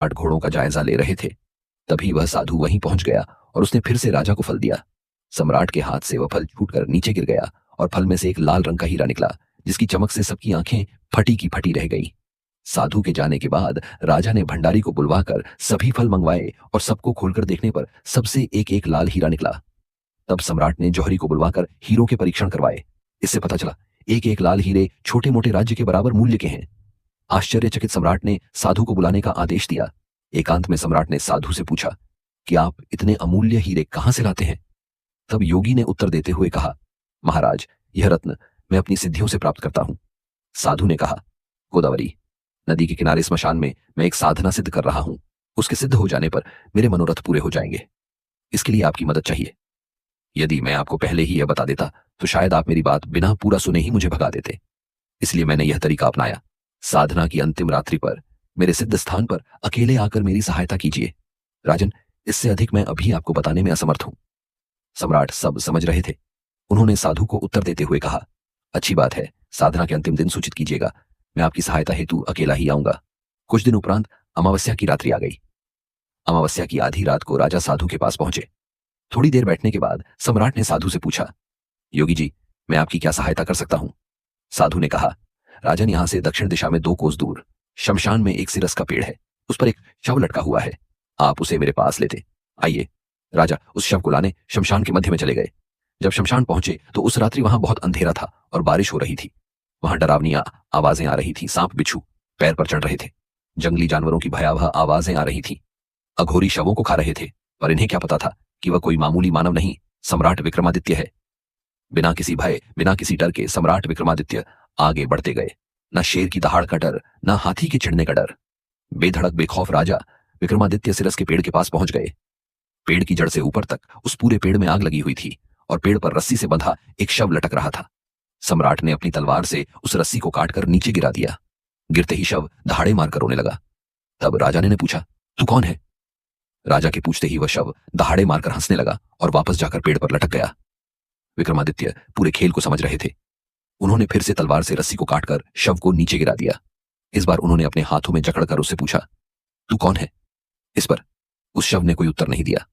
सम्राट घोड़ों का जायजा ले रहे थे। तभी वह साधु वहीं पहुंच गया और उसने फिर से राजा को फल दिया। सम्राट के हाथ से वह फल छूटकर नीचे गिर गया और फल में से एक लाल रंग का हीरा निकला, जिसकी चमक से सबकी आंखें फटी की फटी रह गई। साधु के जाने के बाद राजा ने भंडारी को बुलवाकर सभी फल मंगवाए और सबको खोलकर देखने पर सबसे एक एक लाल हीरा निकला। तब सम्राट ने जौहरी को बुलवाकर हीरों के परीक्षण करवाए। इससे पता चला एक एक लाल हीरे छोटे मोटे राज्य के बराबर मूल्य के हैं। आश्चर्यचकित सम्राट ने साधु को बुलाने का आदेश दिया। एकांत में सम्राट ने साधु से पूछा कि आप इतने अमूल्य हीरे कहां से लाते हैं? तब योगी ने उत्तर देते हुए कहा, महाराज, यह रत्न मैं अपनी सिद्धियों से प्राप्त करता हूं। साधु ने कहा, गोदावरी नदी के किनारे स्मशान में मैं एक साधना सिद्ध कर रहा हूं। उसके सिद्ध हो जाने पर मेरे मनोरथ पूरे हो जाएंगे। इसके लिए आपकी मदद चाहिए। यदि मैं आपको पहले ही यह बता देता तो शायद आप मेरी बात बिना पूरा सुने ही मुझे भगा देते। इसलिए मैंने यह तरीका अपनाया। साधना की अंतिम रात्रि पर मेरे सिद्ध स्थान पर अकेले आकर मेरी सहायता कीजिए। राजन, इससे अधिक मैं अभी आपको बताने में असमर्थ हूं। सम्राट सब समझ रहे थे। उन्होंने साधु को उत्तर देते हुए कहा, अच्छी बात है, साधना के अंतिम दिन सूचित कीजिएगा। मैं आपकी सहायता हेतु अकेला ही आऊंगा। कुछ दिन उपरांत अमावस्या की रात्रि आ गई। अमावस्या की आधी रात को राजा साधु के पास पहुंचे। थोड़ी देर बैठने के बाद सम्राट ने साधु से पूछा, योगी जी, मैं आपकी क्या सहायता कर सकता हूं? साधु ने कहा, राजन, यहां से दक्षिण दिशा में 2 कोस दूर शमशान में एक सिरस का पेड़ है। उस पर एक शव लटका हुआ है। आप उसे मेरे पास लेते आइए। राजा उस शव को लाने शमशान के मध्य में चले गए। जब शमशान पहुंचे तो उस रात्रि वहां बहुत अंधेरा था और बारिश हो रही थी। वहां डरावनी आवाजें आ रही थी। सांप बिच्छू पैर पर चढ़ रहे थे। जंगली जानवरों की भयावह आवाजें आ रही थी। अघोरी शवों को खा रहे थे, पर इन्हें क्या पता था कि वह कोई मामूली मानव नहीं, सम्राट विक्रमादित्य है। बिना किसी भय, बिना किसी डर के सम्राट विक्रमादित्य आगे बढ़ते गए। न शेर की दहाड़ का डर, न हाथी के चिढ़ने का डर। बेधड़क बेखौफ राजा विक्रमादित्य सिरस के पेड़ के पास पहुंच गए। पेड़ की जड़ से ऊपर तक उस पूरे पेड़ में आग लगी हुई थी और पेड़ पर रस्सी से बंधा एक शव लटक रहा था। सम्राट ने अपनी तलवार से उस रस्सी को काटकर नीचे गिरा दिया। गिरते ही शव दहाड़े मारकर रोने लगा। तब राजा ने पूछा, तू कौन है? राजा के पूछते ही वह शव दहाड़े मारकर हंसने लगा और वापस जाकर पेड़ पर लटक गया। विक्रमादित्य पूरे खेल को समझ रहे थे। उन्होंने फिर से तलवार से रस्सी को काटकर शव को नीचे गिरा दिया। इस बार उन्होंने अपने हाथों में जकड़कर उससे पूछा, तू कौन है? इस पर उस शव ने कोई उत्तर नहीं दिया।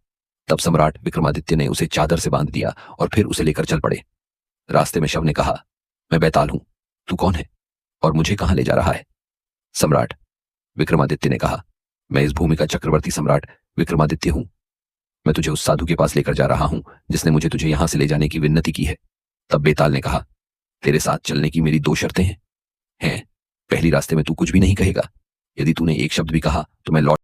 तब सम्राट विक्रमादित्य ने उसे चादर से बांध दिया और फिर उसे लेकर चल पड़े। रास्ते में शव ने कहा, मैं बैताल हूं, तू कौन है और मुझे कहां ले जा रहा है? सम्राट विक्रमादित्य ने कहा, मैं इस भूमि का चक्रवर्ती सम्राट विक्रमादित्य हूं। मैं तुझे उस साधु के पास लेकर जा रहा हूं जिसने मुझे तुझे यहां से ले जाने की विनती की है। तब बेताल ने कहा, तेरे साथ चलने की मेरी 2 शर्तें हैं। पहली, रास्ते में तू कुछ भी नहीं कहेगा। यदि तूने एक शब्द भी कहा तो मैं लौट